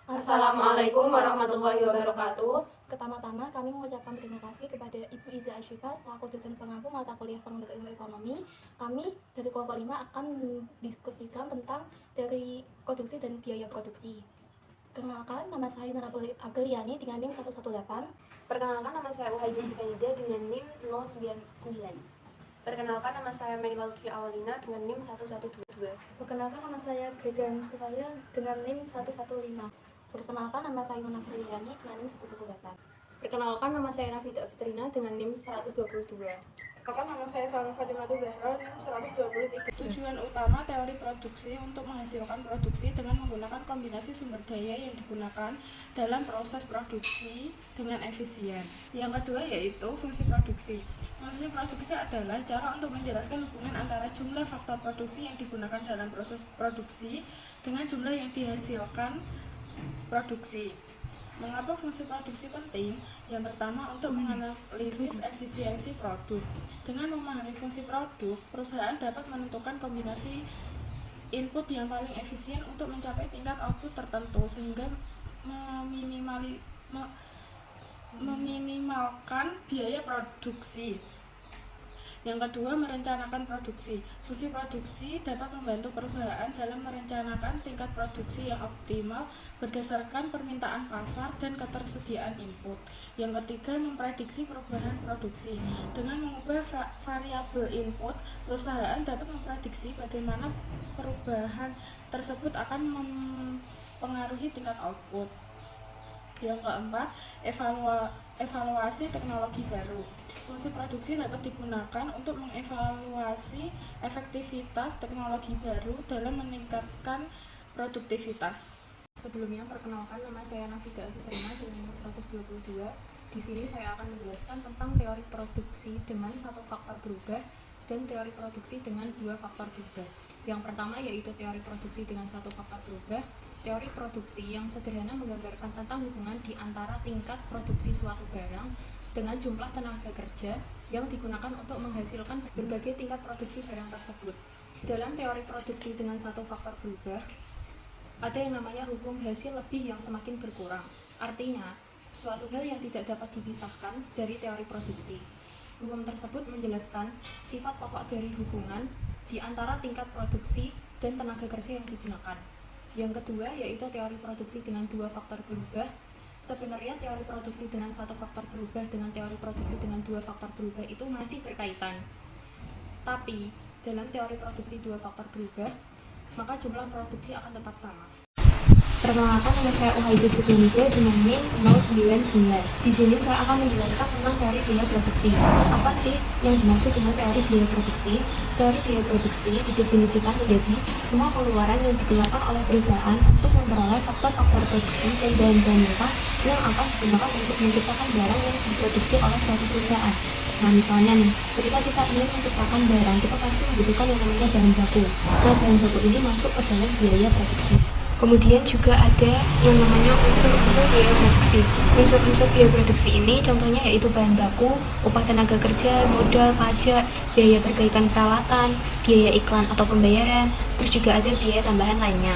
Assalamualaikum warahmatullahi wabarakatuh. Pertama-tama kami mengucapkan terima kasih kepada Ibu Iza Asyifa selaku dosen pengampu mata kuliah Pengembangan Ilmu Ekonomi. Kami dari kelompok 5 akan mendiskusikan tentang teori produksi dan biaya produksi. Perkenalkan, nama saya Nara Apriliani dengan NIM 118. Perkenalkan, nama saya Uhaidi Sifanida dengan NIM 099. Perkenalkan, nama saya Maila Lutfi Awalina dengan NIM 1122. Perkenalkan, nama saya Grega Mustafaya dengan NIM 115. Perkenalkan, nama saya Nona Apriliani dengan NIM 118. Perkenalkan, nama saya Nafida Astrina dengan NIM 122. Perkenalkan, nama saya Salma Fatimah Zahra NIM 123. Tujuan utama teori produksi untuk menghasilkan produksi dengan menggunakan kombinasi sumber daya yang digunakan dalam proses produksi dengan efisien. Yang kedua yaitu fungsi produksi. Fungsi produksi adalah cara untuk menjelaskan hubungan antara jumlah faktor produksi yang digunakan dalam proses produksi dengan jumlah yang dihasilkan produksi. Mengapa fungsi produksi penting? Yang pertama, untuk menganalisis efisiensi produk. Dengan memahami fungsi produk, perusahaan dapat menentukan kombinasi input yang paling efisien untuk mencapai tingkat output tertentu sehingga meminimalkan biaya produksi. Yang kedua, merencanakan produksi. Fungsi produksi dapat membantu perusahaan dalam merencanakan tingkat produksi yang optimal berdasarkan permintaan pasar dan ketersediaan input. Yang ketiga, memprediksi perubahan produksi. Dengan mengubah variabel input, perusahaan dapat memprediksi bagaimana perubahan tersebut akan mempengaruhi tingkat output. Yang keempat, evaluasi teknologi baru. Fungsi produksi dapat digunakan untuk mengevaluasi efektivitas teknologi baru dalam meningkatkan produktivitas. Sebelumnya, perkenalkan, nama saya Nafida Astrina dengan NIM 122. Di sini saya akan menjelaskan tentang teori produksi dengan satu faktor berubah dan teori produksi dengan dua faktor berubah. Yang pertama yaitu teori produksi dengan satu faktor berubah. Teori produksi yang sederhana menggambarkan tentang hubungan di antara tingkat produksi suatu barang dengan jumlah tenaga kerja yang digunakan untuk menghasilkan berbagai tingkat produksi barang tersebut. Dalam teori produksi dengan satu faktor berubah, ada yang namanya hukum hasil lebih yang semakin berkurang. Artinya, suatu hal yang tidak dapat dipisahkan dari teori produksi. Hukum tersebut menjelaskan sifat pokok dari hubungan di antara tingkat produksi dan tenaga kerja yang digunakan. Yang kedua yaitu teori produksi dengan dua faktor berubah. Sebenarnya teori produksi dengan satu faktor berubah dengan teori produksi dengan dua faktor berubah itu masih berkaitan. Tapi dalam teori produksi dua faktor berubah, maka jumlah produksi akan tetap sama. Perkenalkan, nama saya Uhaidi Sifanida dengan NIM 099. Di sini saya akan menjelaskan tentang teori biaya produksi. Apa sih yang dimaksud dengan teori biaya produksi? Teori biaya produksi didefinisikan menjadi semua pengeluaran yang digunakan oleh perusahaan untuk memperoleh faktor-faktor produksi dan bahan-bahan mentah yang akan digunakan untuk menciptakan barang yang diproduksi oleh suatu perusahaan. Nah, misalnya nih, ketika kita ingin menciptakan barang, kita pasti membutuhkan yang namanya bahan baku. Nah, bahan baku ini masuk ke dalam biaya produksi. Kemudian juga ada yang namanya unsur-unsur biaya produksi. Unsur-unsur biaya produksi ini contohnya yaitu bahan baku, upah tenaga kerja, modal, pajak, biaya perbaikan peralatan, biaya iklan atau pembayaran, terus juga ada biaya tambahan lainnya.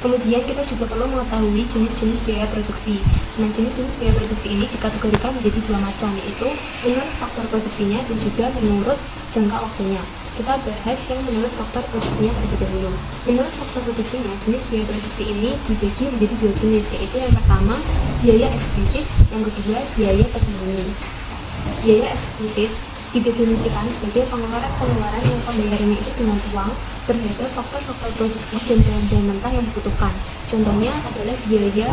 Kemudian kita juga perlu mengetahui jenis-jenis biaya produksi. Nah, jenis-jenis biaya produksi ini dikategorikan menjadi dua macam, yaitu menurut faktor produksinya dan juga menurut jangka waktunya. Kita bahas yang menurut faktor produksinya terlebih dahulu. Menurut faktor produksinya, jenis biaya produksi ini dibagi menjadi dua jenis, yaitu yang pertama biaya eksplisit, yang kedua biaya tersembunyi. Biaya eksplisit didefinisikan sebagai pengeluaran-pengeluaran yang pembayarannya itu dengan uang terhadap faktor-faktor produksi dan bahan-bahan mentah yang dibutuhkan. Contohnya adalah biaya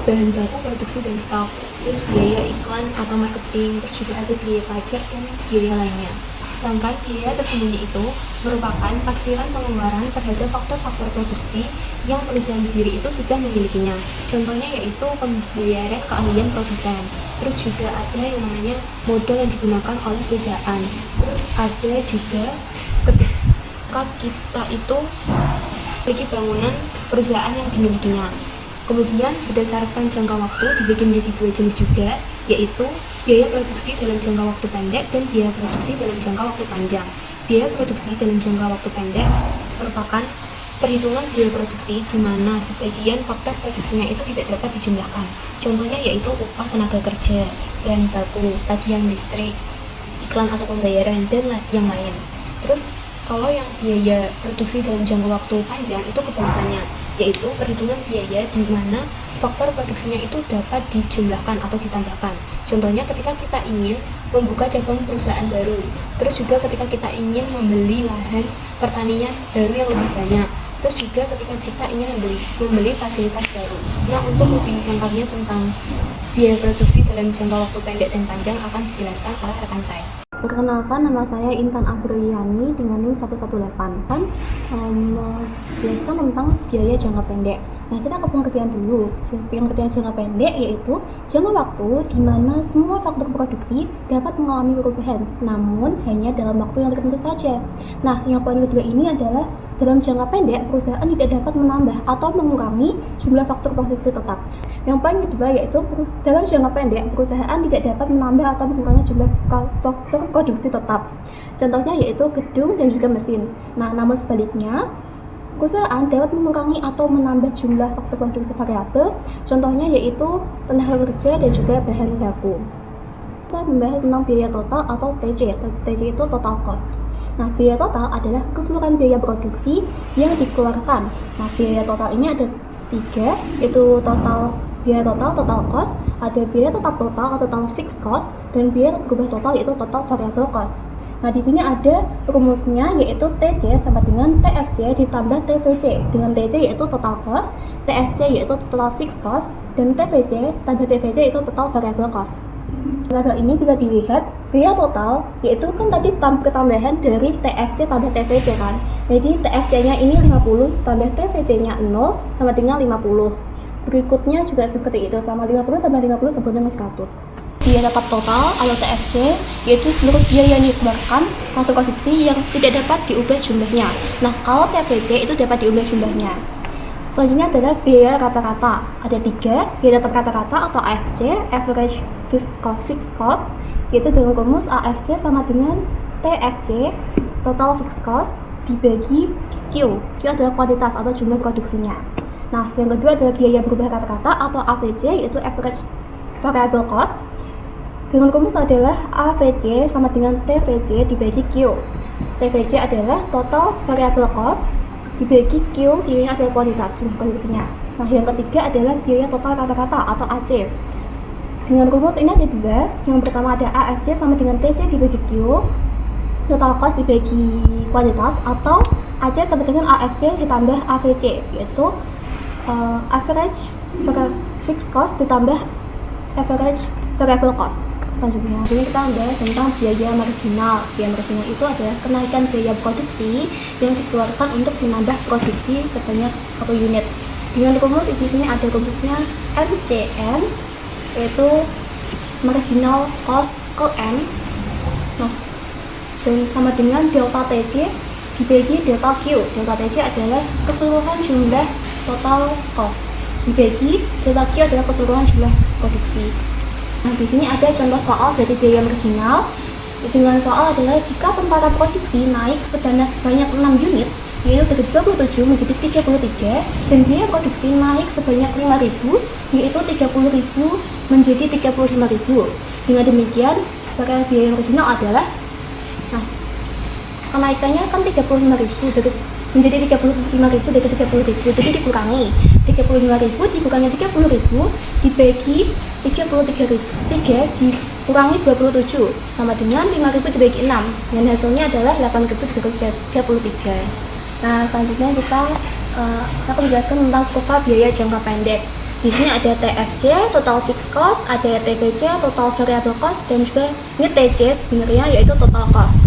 bahan baku produksi dan stok, terus biaya iklan atau marketing, terus juga ada biaya pajak dan biaya lainnya. Sedangkan biaya tersembunyi itu merupakan taksiran pengeluaran terhadap faktor-faktor produksi yang perusahaan sendiri itu sudah memilikinya. Contohnya yaitu pembayaran keahlian produsen. Terus juga ada yang namanya modal yang digunakan oleh perusahaan. Terus ada juga ketika kita itu memiliki bangunan perusahaan yang dimilikinya. Kemudian berdasarkan jangka waktu dibagi menjadi dua jenis juga, yaitu biaya produksi dalam jangka waktu pendek dan biaya produksi dalam jangka waktu panjang. Biaya produksi dalam jangka waktu pendek merupakan perhitungan biaya produksi di mana sebagian faktor produksinya itu tidak dapat dijumlahkan. Contohnya yaitu upah tenaga kerja, bahan baku, tagihan listrik, iklan atau pembayaran, dan yang lain. Terus kalau yang biaya produksi dalam jangka waktu panjang itu kebalikannya, yaitu perhitungan biaya di mana faktor produksinya itu dapat dijumlahkan atau ditambahkan. Contohnya ketika kita ingin membuka cabang perusahaan baru, terus juga ketika kita ingin membeli lahan pertanian baru yang lebih banyak, terus juga ketika kita ingin membeli fasilitas baru. Nah, untuk lebih lengkapnya tentang biaya produksi dalam jangka waktu pendek dan panjang akan dijelaskan oleh rekan saya. Perkenalkan, nama saya Intan Abriliani dengan NIM 118. Jelaskan tentang biaya jangka pendek. Nah, kita ke pengertian dulu. Pengertian jangka pendek yaitu jangka waktu di mana semua faktor produksi dapat mengalami perubahan, namun hanya dalam waktu yang tertentu saja. Nah, yang poin kedua ini adalah dalam jangka pendek, perusahaan tidak dapat menambah atau mengurangi jumlah faktor produksi tetap. Yang poin kedua yaitu dalam jangka pendek, perusahaan tidak dapat menambah atau mengurangi jumlah faktor produksi tetap. Contohnya yaitu gedung dan juga mesin. Nah, namun sebaliknya, perusahaan dapat mengurangi atau menambah jumlah faktor produksi variabel. Contohnya yaitu tenaga kerja dan juga bahan baku. Kita membahas tentang biaya total atau TC. TC itu total cost. Nah, biaya total adalah keseluruhan biaya produksi yang dikeluarkan. Nah, biaya total ini ada 3, yaitu biaya total cost, ada biaya tetap total atau total fixed cost, dan biaya berubah total yaitu total variable cost. Nah, di sini ada rumusnya yaitu TC sama dengan TFC ditambah TVC. Dengan TC yaitu total cost, TFC yaitu total fixed cost, dan TVC tambah TVC itu total variable cost. Tabel ini bisa dilihat biaya total yaitu kan tadi ketambahan dari TFC tambah TVC kan. Jadi TFC-nya ini 50 tambah TVC-nya 0 sama dengan 50. Berikutnya juga seperti itu, sama 50 tambah 50 sama dengan 100. Biaya tetap total atau TFC yaitu seluruh biaya yang dikeluarkan waktu produksi yang tidak dapat diubah jumlahnya. Nah, kalau TVC itu dapat diubah jumlahnya. Selanjutnya adalah biaya rata-rata. Ada 3, biaya tetap rata-rata atau AFC, average fixed cost, yaitu dalam rumus AFC sama dengan TFC, total fixed cost, dibagi Q. Q adalah kuantitas atau jumlah produksinya. Nah, yang kedua adalah biaya berubah rata-rata atau AVC, yaitu average variable cost. Dengan rumus adalah AVC sama dengan TVC dibagi Q. TVC adalah total variable cost, dibagi Q, Q-nya adalah kuantitas jumlah produksinya. Nah, yang ketiga adalah biaya total rata-rata atau AC. Dengan rumus ini ada 2. Yang pertama ada AFC sama dengan TC dibagi Q, total cost dibagi kuantitas, atau AC sama dengan AFC ditambah AVC, yaitu average fixed cost ditambah average variable cost. Selanjutnya kita bahas tentang biaya marginal. Biaya marginal itu adalah kenaikan biaya produksi yang dikeluarkan untuk menambah produksi sebanyak 1 unit. Dengan rumus di sini ada rumusnya MCN, yaitu marginal cost ke M. Nah, dan sama dengan delta TC dibagi delta Q. Delta TC adalah keseluruhan jumlah total cost dibagi delta Q adalah keseluruhan jumlah produksi. Nah, di sini ada contoh soal dari biaya marginal. Dengan soal adalah jika tentara produksi naik sebanyak 6 unit, yaitu dari 27 menjadi 33, dan biaya produksi naik sebanyak 5.000, yaitu 30.000 menjadi 35.000. Dengan demikian, besaran biaya marginal adalah, nah, kenaikannya kan 35.000 menjadi 35.000 dari 30.000, jadi dikurangi 35.000 dikurangi 30.000 dibagi 33 dikurangi 27 sama dengan 5.000 dibagi 6, dan hasilnya adalah 8.333. Nah, selanjutnya kita akan menjelaskan tentang kurva biaya jangka pendek. Di sini ada TFC, total fixed cost, ada TVC, total variable cost, dan juga ini TC sebenarnya yaitu total cost.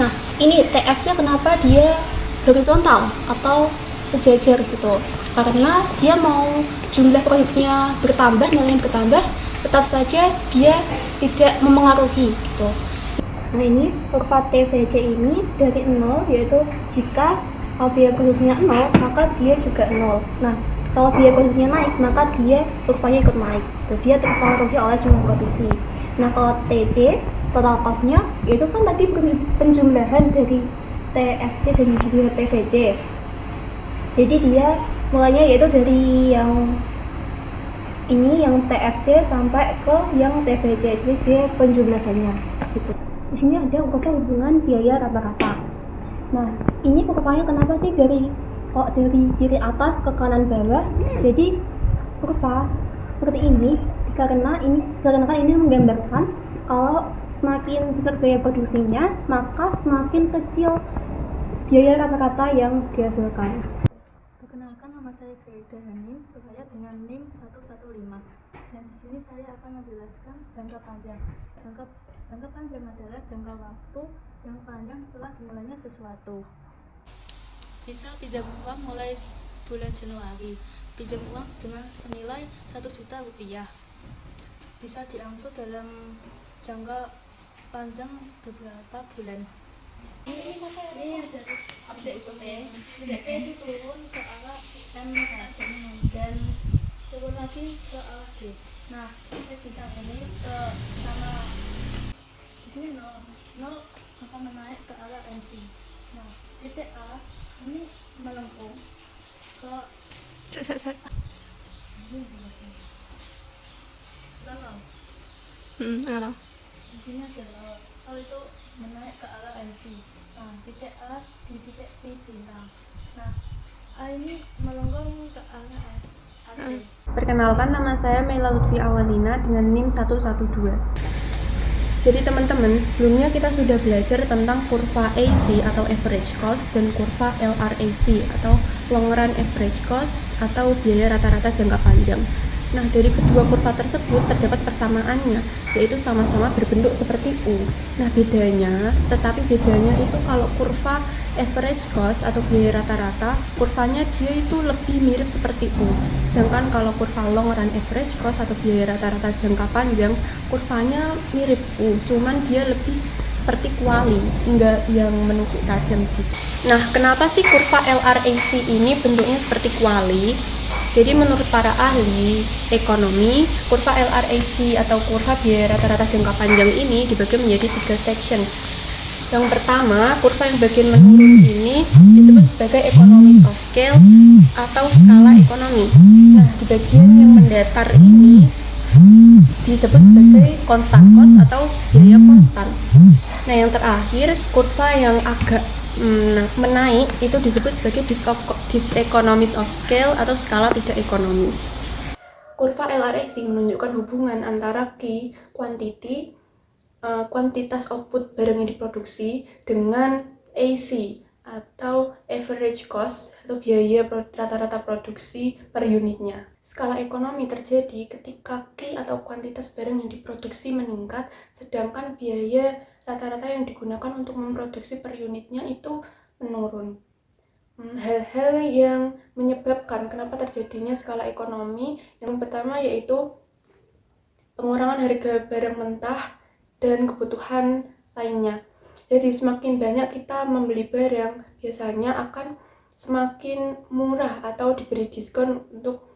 Nah, ini TFC kenapa dia horizontal atau sejajar gitu? Karena dia mau jumlah produksinya bertambah, nilainya bertambah, tetap saja dia tidak memengaruhi gitu. Nah, ini kurva TVC ini dari 0, yaitu jika biaya produksinya 0, maka dia juga 0. Nah, kalau biaya produksinya naik, maka dia kurvanya ikut naik. Dia terpengaruhi oleh jumlah produksi. Nah, kalau TC, total cost-nya, itu kan tadi penjumlahan dari TFC dan juga TVC. Jadi dia mulainya yaitu dari yang ini yang TFC sampai ke yang TVC, jadi dia penjumlahannya gitu. Di sini ada urutan hubungan biaya rata-rata. Nah, ini kurvanya kenapa sih dari kiri atas ke kanan bawah? Jadi kurva seperti ini dikarenakan ini menggambarkan kalau semakin besar biaya produksinya, maka semakin kecil biaya rata-rata yang dihasilkan. Perkenalkan, nama saya Gaida Hanim, suraya dengan NIM 115. Dan di sini saya akan menjelaskan jangka panjang. Jangka panjang adalah jangka waktu yang panjang setelah dimulainya sesuatu. Bisa pinjam uang mulai bulan Januari. Pinjam uang dengan senilai 1 juta rupiah. Bisa diangsur dalam jangka panjang beberapa bulan. Ini dari update DP itu turun ke arah M dan turun lagi ke arah D. Nah, saya bidang ini ke sama ini 0 akan menaik ke arah MC. Nah, titik A ini melengkung ke Halo. Ini adalah kalau itu menaik ke arah MC. Nah, titik A di titik P bintang. Nah, A ini melengkung ke arah S. Perkenalkan, nama saya Mela Lutfi Awalina dengan NIM 112. Jadi teman-teman, sebelumnya kita sudah belajar tentang kurva AC atau average cost dan kurva LRAC atau long run average cost atau biaya rata-rata jangka panjang. Nah, dari kedua kurva tersebut terdapat persamaannya, yaitu sama-sama berbentuk seperti U. Nah, bedanya itu kalau kurva average cost atau biaya rata-rata, kurvanya dia itu lebih mirip seperti U. Sedangkan kalau kurva long run average cost atau biaya rata-rata jangka panjang, kurvanya mirip U, cuman dia lebih seperti kuali, enggak yang menukik tajam gitu. Nah, kenapa sih kurva LRAC ini bentuknya seperti kuali? Jadi menurut para ahli ekonomi, kurva LRAC atau kurva biaya rata-rata jangka panjang ini dibagi menjadi 3 section. Yang pertama, kurva yang bagian menurun ini disebut sebagai economies of scale atau skala ekonomi. Nah, di bagian yang mendatar ini disebut sebagai constant cost atau biaya konstan. Nah, yang terakhir, kurva yang agak menaik itu disebut sebagai diseconomies of scale atau skala tidak ekonomi. Kurva LRAC menunjukkan hubungan antara key quantity, kuantitas output barang yang diproduksi, dengan AC atau average cost atau biaya rata-rata produksi per unitnya. Skala ekonomi terjadi ketika key atau kuantitas barang yang diproduksi meningkat, sedangkan biaya rata-rata yang digunakan untuk memproduksi per unitnya itu menurun. Hal-hal yang menyebabkan kenapa terjadinya skala ekonomi, yang pertama yaitu pengurangan harga barang mentah dan kebutuhan lainnya. Jadi semakin banyak kita membeli barang, biasanya akan semakin murah atau diberi diskon untuk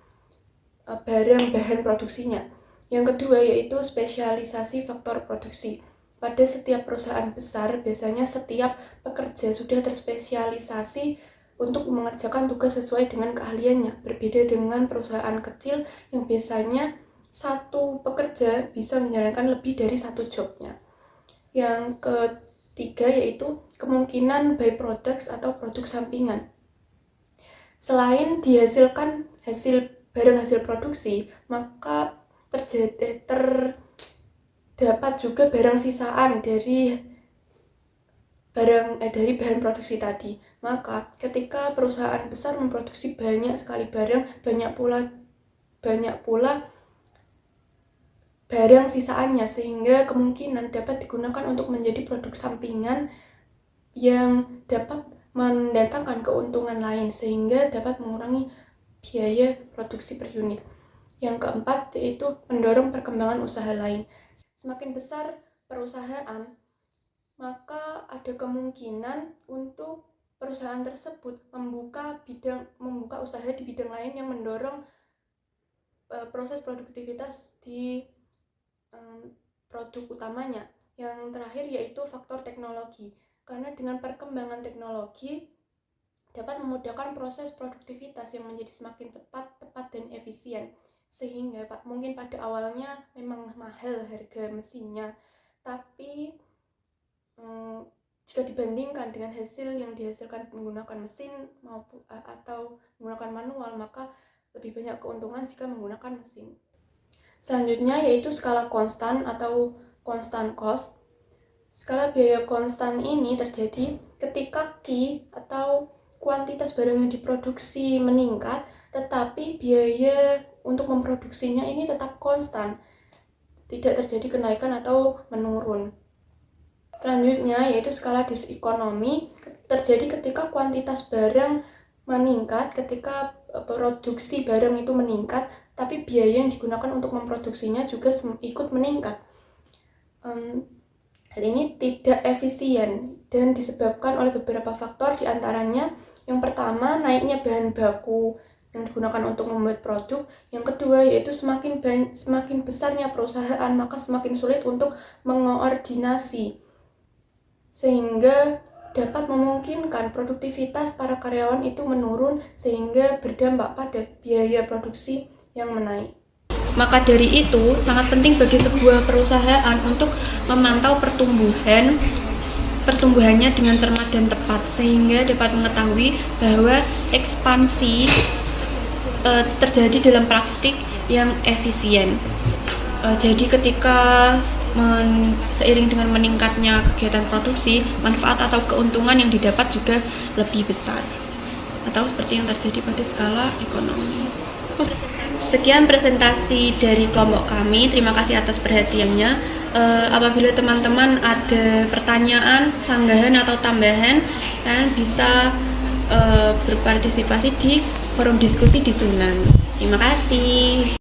barang bahan produksinya. Yang kedua yaitu spesialisasi faktor produksi. Pada setiap perusahaan besar, biasanya setiap pekerja sudah terspesialisasi untuk mengerjakan tugas sesuai dengan keahliannya. Berbeda dengan perusahaan kecil yang biasanya satu pekerja bisa menjalankan lebih dari satu jobnya. Yang ketiga yaitu kemungkinan byproducts atau produk sampingan. Selain dihasilkan barang hasil produksi, maka terdapat juga barang sisaan dari bahan produksi tadi. Maka ketika perusahaan besar memproduksi banyak sekali barang, banyak pula barang sisaannya, sehingga kemungkinan dapat digunakan untuk menjadi produk sampingan yang dapat mendatangkan keuntungan lain, sehingga dapat mengurangi biaya produksi per unit. Yang keempat yaitu mendorong perkembangan usaha lain. Semakin besar perusahaan, maka ada kemungkinan untuk perusahaan tersebut membuka usaha di bidang lain yang mendorong proses produktivitas di produk utamanya. Yang terakhir yaitu faktor teknologi. Karena dengan perkembangan teknologi dapat memudahkan proses produktivitas yang menjadi semakin cepat, tepat, dan efisien. Sehingga mungkin pada awalnya memang mahal harga mesinnya, tapi jika dibandingkan dengan hasil yang dihasilkan menggunakan mesin maupun atau menggunakan manual, maka lebih banyak keuntungan jika menggunakan mesin. Selanjutnya yaitu skala konstan atau constant cost. Skala biaya konstan ini terjadi ketika Q atau kuantitas barang yang diproduksi meningkat, tetapi biaya untuk memproduksinya ini tetap konstan, tidak terjadi kenaikan atau menurun. Selanjutnya yaitu skala disekonomi, terjadi ketika kuantitas barang meningkat, ketika produksi barang itu meningkat, tapi biaya yang digunakan untuk memproduksinya juga ikut meningkat. Hal ini tidak efisien dan disebabkan oleh beberapa faktor, diantaranya yang pertama naiknya bahan baku yang digunakan untuk membuat produk, yang kedua yaitu semakin besarnya perusahaan, maka semakin sulit untuk mengoordinasi, sehingga dapat memungkinkan produktivitas para karyawan itu menurun sehingga berdampak pada biaya produksi yang menaik. Maka dari itu sangat penting bagi sebuah perusahaan untuk memantau pertumbuhannya dengan cermat dan tepat, sehingga dapat mengetahui bahwa ekspansi terjadi dalam praktik yang efisien. Jadi ketika seiring dengan meningkatnya kegiatan produksi, manfaat atau keuntungan yang didapat juga lebih besar, atau seperti yang terjadi pada skala ekonomi. Sekian presentasi dari kelompok kami. Terima kasih atas perhatiannya. Apabila teman-teman ada pertanyaan, sanggahan atau tambahan, kalian bisa berpartisipasi di forum diskusi di Sunan. Terima kasih.